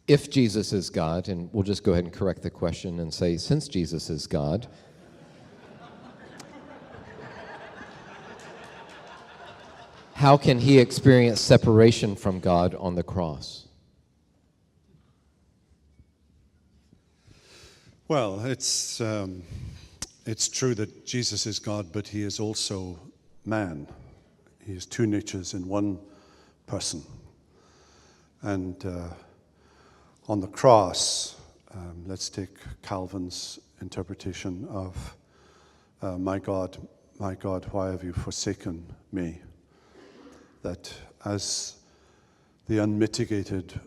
If Jesus is God, and we'll just go ahead and correct the question and say, since Jesus is God, how can he experience separation from God on the cross? Well, it's true that Jesus is God, but he is also man. He has two natures in one person. And on the cross, let's take Calvin's interpretation of my God, why have you forsaken me? That as the unmitigated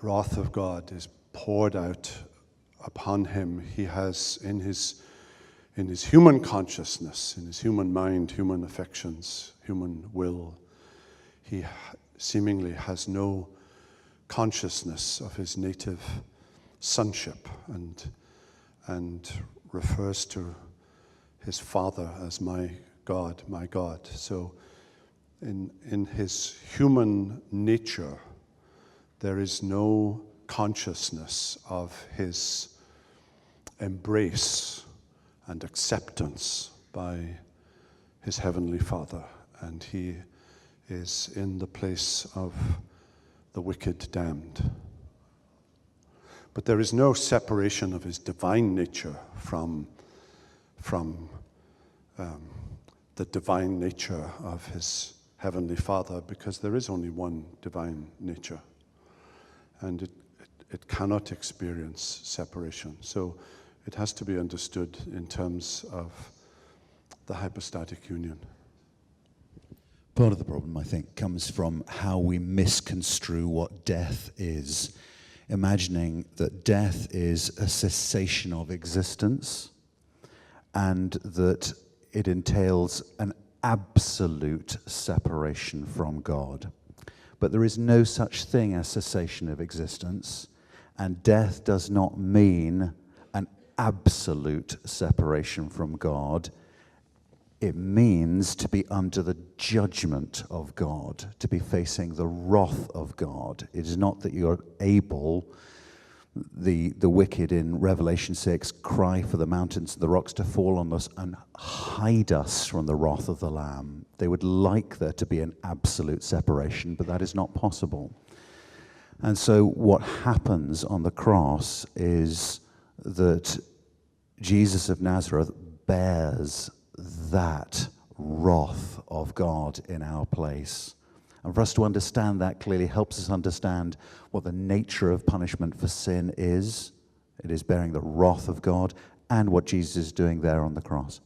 wrath of God is poured out upon him, he has in his human consciousness, in his human mind, human affections, human will, he seemingly has no consciousness of his native sonship and refers to his Father as my God, my God. So in his human nature, there is no consciousness of his embrace and acceptance by his heavenly Father, and he is in the place of the wicked damned. But there is no separation of his divine nature from the divine nature of his heavenly Father, because there is only one divine nature, and it cannot experience separation. So it has to be understood in terms of the hypostatic union. Part of the problem, I think, comes from how we misconstrue what death is, imagining that death is a cessation of existence and that it entails an absolute separation from God. But there is no such thing as cessation of existence, and death does not mean an absolute separation from God. It means to be under the judgment of God, to be facing the wrath of God. It is not that you're able, the wicked in Revelation 6 cry for the mountains and the rocks to fall on us and hide us from the wrath of the Lamb. They would like there to be an absolute separation, but that is not possible. And so what happens on the cross is that Jesus of Nazareth bears that wrath of God in our place. And for us to understand that clearly helps us understand what the nature of punishment for sin is. It is bearing the wrath of God, and what Jesus is doing there on the cross.